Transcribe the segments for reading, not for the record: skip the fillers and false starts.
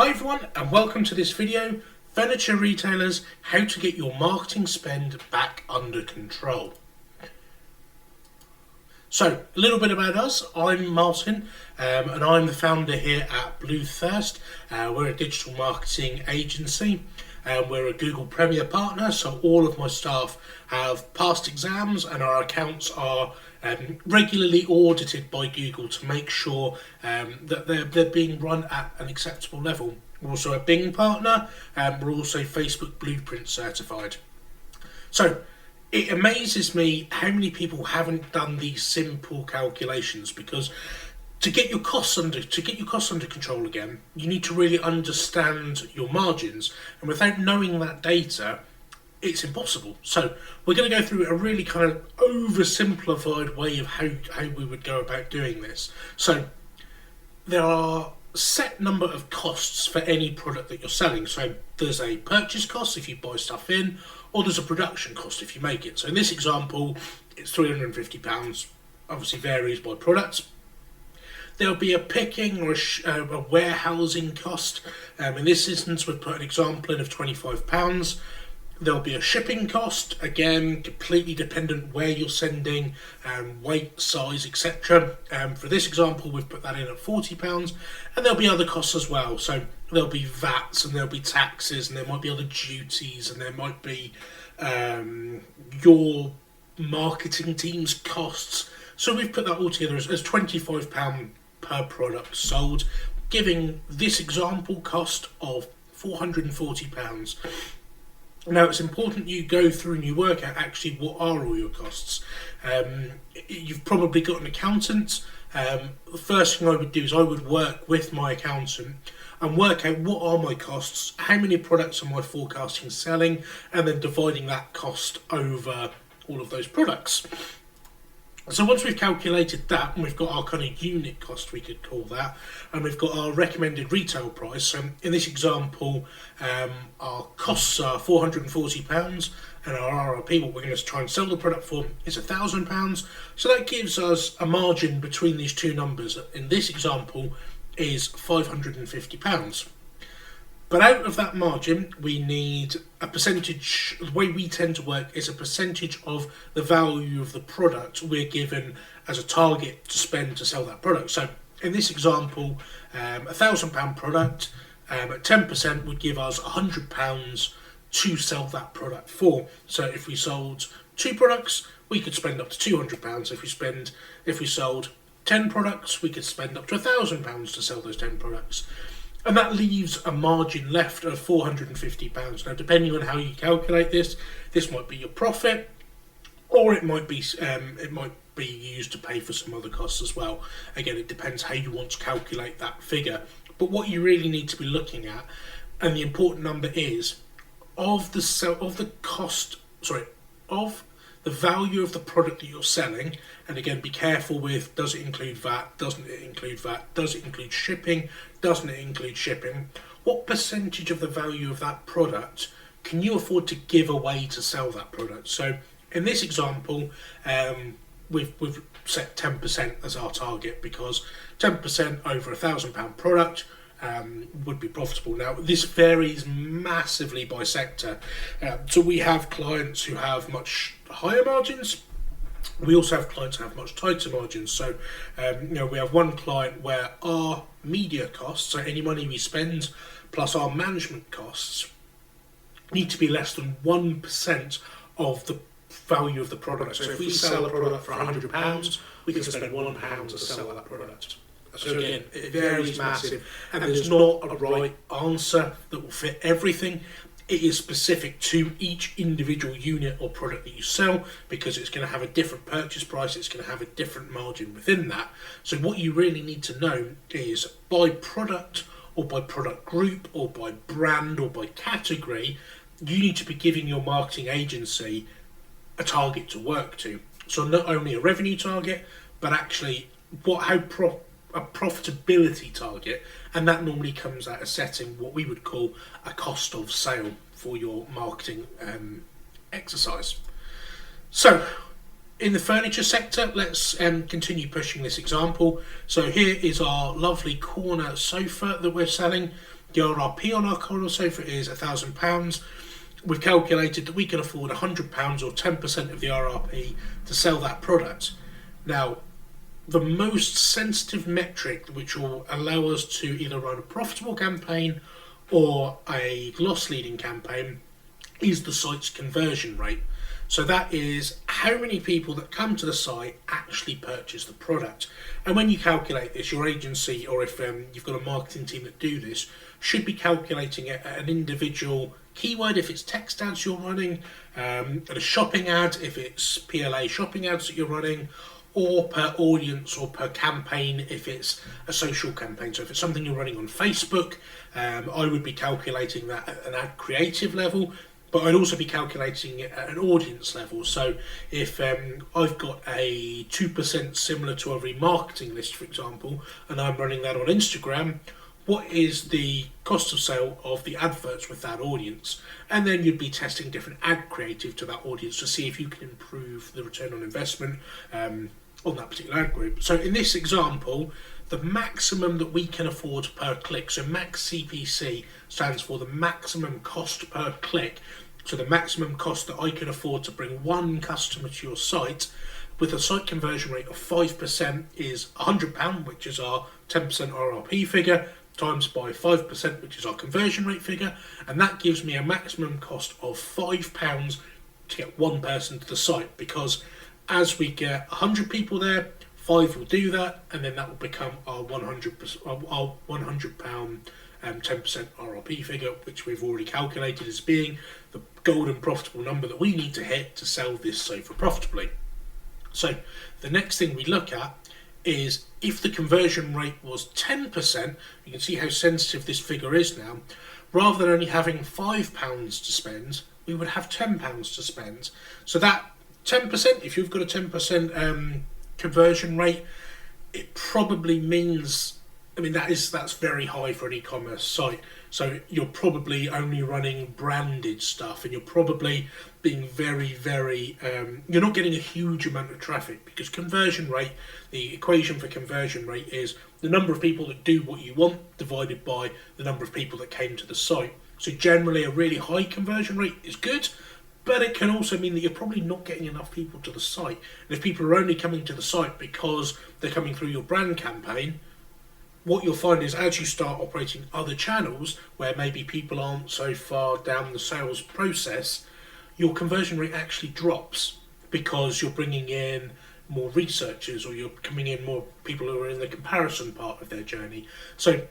Hi everyone and welcome to this video, Furniture Retailers, how to get your marketing spend back under control. So, a little bit about us. I'm Martin and I'm the founder here at Blue Thirst. We're a digital marketing agency. We're a Google Premier partner, so all of my staff have passed exams and our accounts are regularly audited by Google to make sure that they're being run at an acceptable level. We're also a Bing partner and we're also Facebook Blueprint certified. So it amazes me how many people haven't done these simple calculations, because to get your costs under control again, you need to really understand your margins, and without knowing that data, it's impossible. So we're going to go through a really kind of oversimplified way of how we would go about doing this. So there are set number of costs for any product that you're selling. So there's a purchase cost if you buy stuff in, or there's a production cost if you make it. So in this example, it's £350, obviously varies by product. There'll be a picking or a warehousing cost. In this instance, we've put an example in of £25. There'll be a shipping cost, again, completely dependent where you're sending, weight, size, etc. For this example, we've put that in at £40, and there'll be other costs as well. So there'll be VATs, and there'll be taxes, and there might be other duties, and there might be your marketing team's costs. So we've put that all together as £25 per product sold, giving this example cost of £440. Now, it's important you go through and you work out actually what are all your costs. You've probably got an accountant. The first thing I would do is I would work with my accountant and work out what are my costs, how many products am I forecasting selling, and then dividing that cost over all of those products. So once we've calculated that, and we've got our kind of unit cost, we could call that, and we've got our recommended retail price. So in this example, our costs are £440, and our RRP, what we're going to try and sell the product for, is £1,000. So that gives us a margin between these two numbers. In this example, is £550. But out of that margin, we need a percentage. The way we tend to work is a percentage of the value of the product we're given as a target to spend to sell that product. So in this example, £1,000 product at 10% would give us £100 to sell that product for. So if we sold 2 products, we could spend up to £200. If we sold 10 products, we could spend up to £1,000 to sell those 10 products. And that leaves a margin left of £450. Now, depending on how you calculate this might be your profit, or it might be used to pay for some other costs as well. Again, it depends how you want to calculate that figure. But what you really need to be looking at, and the important number is, of the value of the product that you're selling. And again, be careful with, does it include VAT, doesn't it include VAT, does it include shipping, doesn't it include shipping? What percentage of the value of that product can you afford to give away to sell that product? So in this example, we've set 10% as our target, because 10% over £1,000 product would be profitable. Now, this varies massively by sector. So we have clients who have much higher margins. We also have clients who have much tighter margins. So, we have one client where our media costs, so any money we spend plus our management costs, need to be less than 1% of the value of the product. So if we sell a product for £100, we can spend £1 to sell that product. So again, it varies massive, and there's not a right answer that will fit everything. It is specific to each individual unit or product that you sell, because it's going to have a different purchase price, it's going to have a different margin within that. So what you really need to know is, by product or by product group or by brand or by category, you need to be giving your marketing agency a target to work to. So not only a revenue target, but actually a profitability target, and that normally comes out of setting what we would call a cost of sale for your marketing exercise. So in the furniture sector, let's continue pushing this example. So here is our lovely corner sofa that we're selling. The RRP on our corner sofa is £1,000. We've calculated that we can afford £100 or 10% of the RRP to sell that product. Now, the most sensitive metric which will allow us to either run a profitable campaign or a loss-leading campaign is the site's conversion rate. So that is how many people that come to the site actually purchase the product. And when you calculate this, your agency, or if you've got a marketing team that do this, should be calculating it at an individual keyword if it's text ads you're running, at a shopping ad if it's PLA shopping ads that you're running, or per audience or per campaign if it's a social campaign. So if it's something you're running on Facebook, I would be calculating that at an ad creative level, but I'd also be calculating it at an audience level. So if I've got a 2% similar to a remarketing list, for example, and I'm running that on Instagram, what is the cost of sale of the adverts with that audience? And then you'd be testing different ad creative to that audience to see if you can improve the return on investment on that particular ad group. So in this example, the maximum that we can afford per click, so max CPC stands for the maximum cost per click, so the maximum cost that I can afford to bring one customer to your site with a site conversion rate of 5% is £100, which is our 10% RRP figure, times by 5%, which is our conversion rate figure, and that gives me a maximum cost of £5 to get one person to the site, because as we get 100 people there, 5 will do that, and then that will become our £100 10% RRP figure, which we've already calculated as being the golden profitable number that we need to hit to sell this sofa profitably. So the next thing we look at is if the conversion rate was 10%, you can see how sensitive this figure is now. Rather than only having £5 to spend, we would have £10 to spend. So that 10%, if you've got a 10% conversion rate, it probably means, that's very high for an e-commerce site. So you're probably only running branded stuff, and you're probably being very, you're not getting a huge amount of traffic, because conversion rate, the equation for conversion rate is the number of people that do what you want divided by the number of people that came to the site. So generally a really high conversion rate is good, but it can also mean that you're probably not getting enough people to the site. And if people are only coming to the site because they're coming through your brand campaign, what you'll find is as you start operating other channels where maybe people aren't so far down the sales process, your conversion rate actually drops because you're bringing in more researchers, or you're coming in more people who are in the comparison part of their journey. So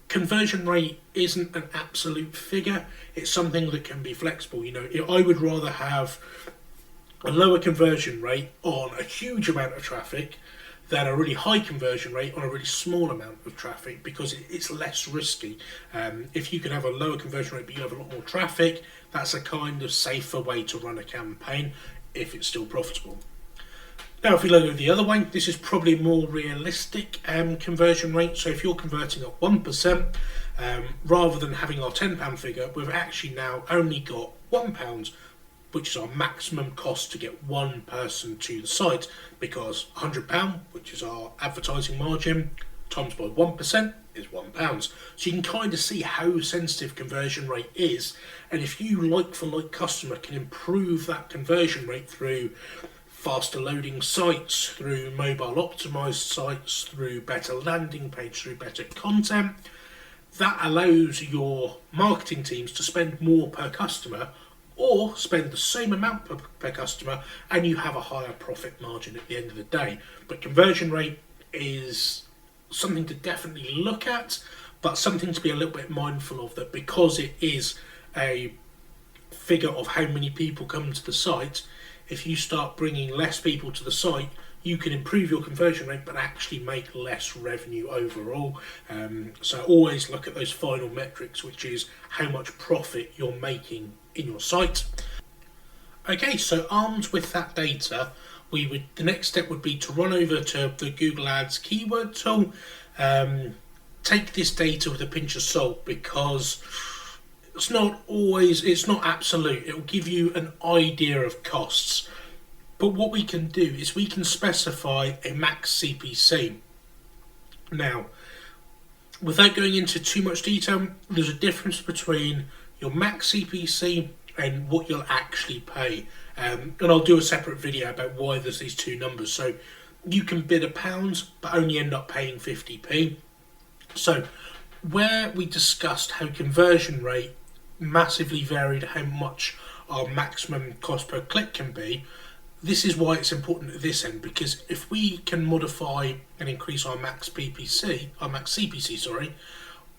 conversion rate isn't an absolute figure, it's something that can be flexible. I would rather have a lower conversion rate on a huge amount of traffic than a really high conversion rate on a really small amount of traffic, because it's less risky. If you can have a lower conversion rate but you have a lot more traffic, that's a kind of safer way to run a campaign if it's still profitable. Now if we look at the other way, this is probably a more realistic conversion rate. So if you're converting at 1%, rather than having our £10 figure, we've actually now only got £1, which is our maximum cost to get one person to the site, because £100, which is our advertising margin, times by 1% is £1. So you can kind of see how sensitive conversion rate is, and if you like for like customer can improve that conversion rate through faster loading sites, through mobile optimized sites, through better landing page, through better content, that allows your marketing teams to spend more per customer, or spend the same amount per customer, and you have a higher profit margin at the end of the day. But conversion rate is something to definitely look at, but something to be a little bit mindful of, that because it is a figure of how many people come to the site, if you start bringing less people to the site, you can improve your conversion rate but actually make less revenue overall. So always look at those final metrics, which is how much profit you're making in your site. Okay, so armed with that data, the next step would be to run over to the Google Ads keyword tool. Take this data with a pinch of salt, because it's not absolute. It will give you an idea of costs. But what we can do is we can specify a max CPC. Now, Without going into too much detail, there's a difference between your max CPC and what you'll actually pay. And I'll do a separate video about why there's these two numbers. So you can bid £1 but only end up paying 50p. So where we discussed how conversion rate massively varied how much our maximum cost per click can be, this is why it's important at this end, because if we can modify and increase our max CPC, sorry,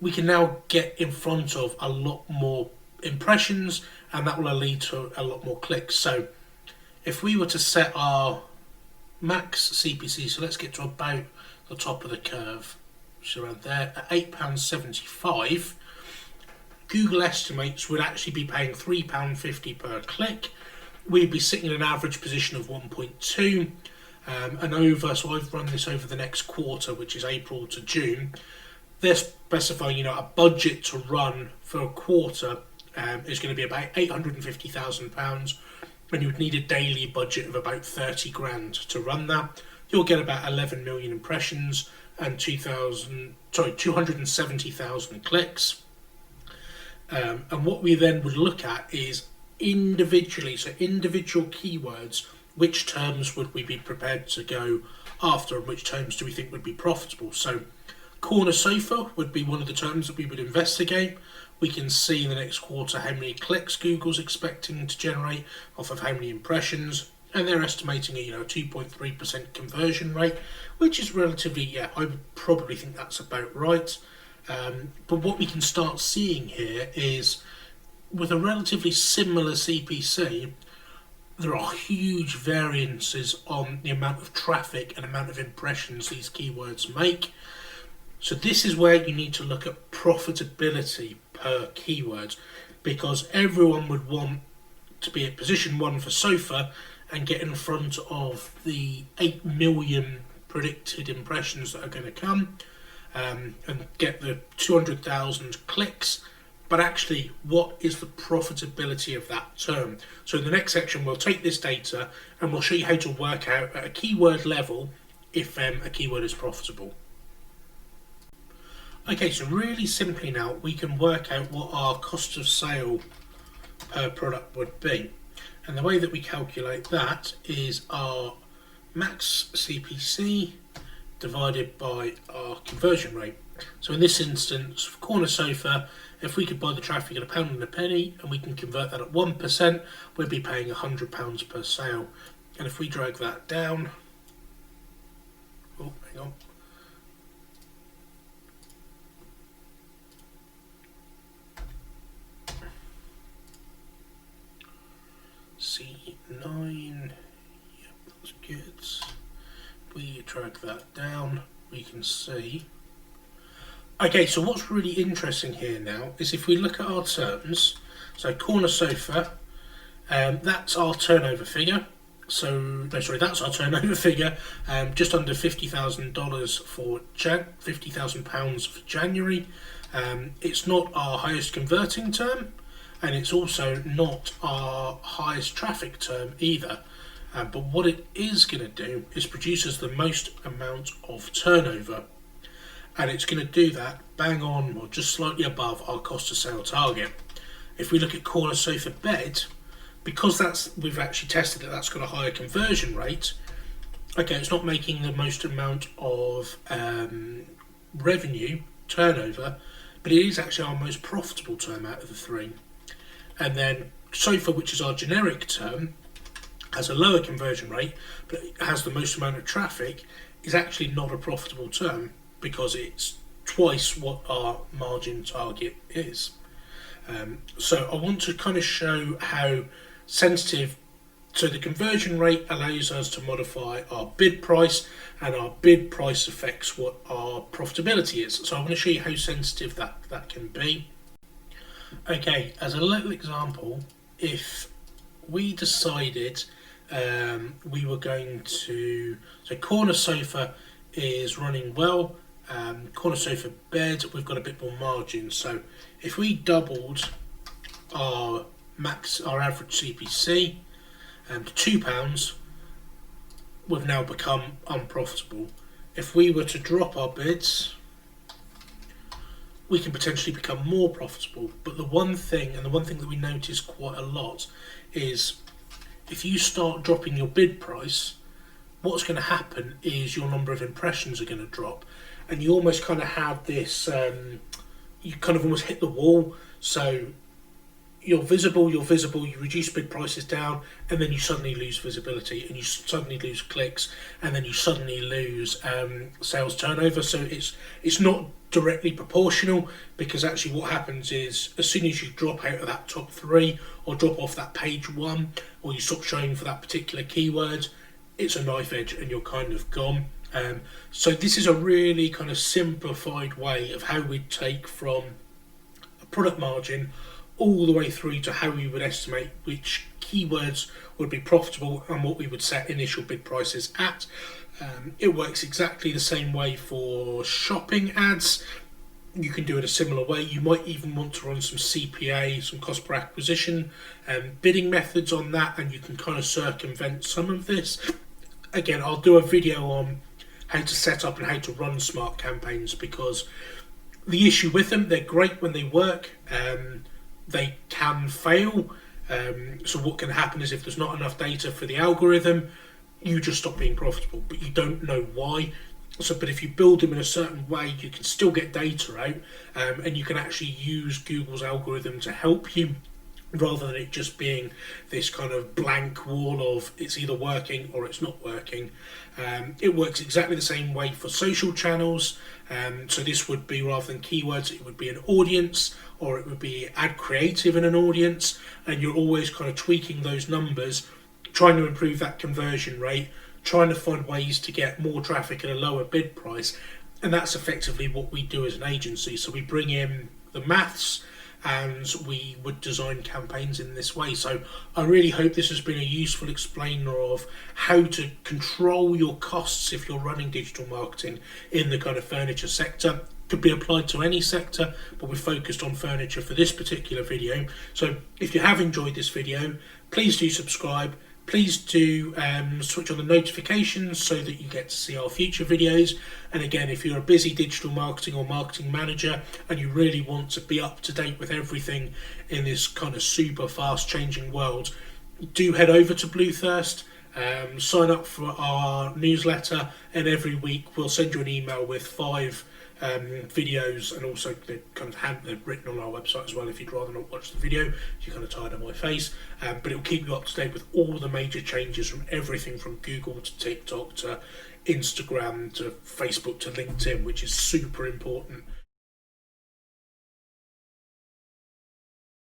we can now get in front of a lot more impressions, and that will lead to a lot more clicks. So if we were to set our max CPC, so let's get to about the top of the curve, which is around there, at £8.75, Google estimates we'd actually be paying £3.50 per click. We'd be sitting in an average position of 1.2 and over, so I've run this over the next quarter, which is April to June. They're specifying, a budget to run for a quarter is going to be about £850,000, and you would need a daily budget of about 30 grand to run that. You'll get about 11 million impressions and 270,000 clicks. And what we then would look at is individual keywords, which terms would we be prepared to go after and which terms do we think would be profitable. So corner sofa would be one of the terms that we would investigate. We can see in the next quarter how many clicks Google's expecting to generate off of how many impressions, and they're estimating a 2.3% conversion rate, which is relatively, I would probably think that's about right. But what we can start seeing here is, with a relatively similar CPC, there are huge variances on the amount of traffic and amount of impressions these keywords make. So this is where you need to look at profitability per keyword, because everyone would want to be at position 1 for sofa and get in front of the 8 million predicted impressions that are going to come, and get the 200,000 clicks. But actually, what is the profitability of that term? So in the next section, we'll take this data and we'll show you how to work out at a keyword level if a keyword is profitable. Okay, so really simply now, we can work out what our cost of sale per product would be. And the way that we calculate that is our max CPC divided by our conversion rate. So in this instance, for corner sofa, if we could buy the traffic at £1 and a penny and we can convert that at 1%, we'd be paying £100 per sale. And if we drag that down, hang on. C9, yep, that's good. If we drag that down, we can see. Okay, so what's really interesting here now is if we look at our terms, so corner sofa, that's our turnover figure. That's our turnover figure, just under $50,000 for £50,000 for January. It's not our highest converting term, and it's also not our highest traffic term either. But what it is going to do is produce us the most amount of turnover. And it's going to do that bang on or just slightly above our cost of sale target. If we look at corner sofa bed, because we've actually tested that that's got a higher conversion rate, okay, it's not making the most amount of revenue, turnover, but it is actually our most profitable term out of the three. And then sofa, which is our generic term, has a lower conversion rate, but it has the most amount of traffic, is actually not a profitable term, because it's twice what our margin target is. So I want to kind of show how sensitive, so the conversion rate allows us to modify our bid price, and our bid price affects what our profitability is. So I want to show you how sensitive that can be. Okay, as a little example, if we decided we were going to, so corner sofa is running well, corner sofa bed, we've got a bit more margin. So if we doubled our average CPC to £2, we've now become unprofitable. If we were to drop our bids we can potentially become more profitable. But the one thing that we notice quite a lot is if you start dropping your bid price, what's going to happen is your number of impressions are going to drop, and you almost kind of have this, you kind of almost hit the wall. So you're visible, you reduce bid prices down, and then you suddenly lose visibility, and you suddenly lose clicks, and then you suddenly lose sales turnover. So it's not directly proportional, because actually what happens is as soon as you drop out of that top 3 or drop off that page 1, or you stop showing for that particular keyword, it's a knife edge and you're kind of gone. So this is a really kind of simplified way of how we take from a product margin all the way through to how we would estimate which keywords would be profitable and what we would set initial bid prices at. It works exactly the same way for shopping ads. You can do it a similar way. You might even want to run some CPA, some cost per acquisition, bidding methods on that, and you can kind of circumvent some of this. Again, I'll do a video on how to set up and how to run smart campaigns, because the issue with them, they're great when they work. They can fail. So what can happen is if there's not enough data for the algorithm, you just stop being profitable, but you don't know why. But if you build them in a certain way, you can still get data out, and you can actually use Google's algorithm to help you, rather than it just being this kind of blank wall of it's either working or it's not working. It works exactly the same way for social channels. So this would be, rather than keywords, it would be an audience, or it would be ad creative in an audience, and you're always kind of tweaking those numbers, trying to improve that conversion rate, trying to find ways to get more traffic at a lower bid price. And that's effectively what we do as an agency. So we bring in the maths, and we would design campaigns in this way. So I really hope this has been a useful explainer of how to control your costs if you're running digital marketing in the kind of furniture sector. Could be applied to any sector, but we're focused on furniture for this particular video. So if you have enjoyed this video, please do subscribe. Please do switch on the notifications so that you get to see our future videos. And again, if you're a busy digital marketing or marketing manager and you really want to be up to date with everything in this kind of super fast changing world, do head over to Bluethirst, sign up for our newsletter, and every week we'll send you an email with 5 videos, and also they're kind of they're written on our website as well if you'd rather not watch the video if you're kind of tired of my face, but it'll keep you up to date with all the major changes, from everything from Google to TikTok to Instagram to Facebook to LinkedIn, which is super important.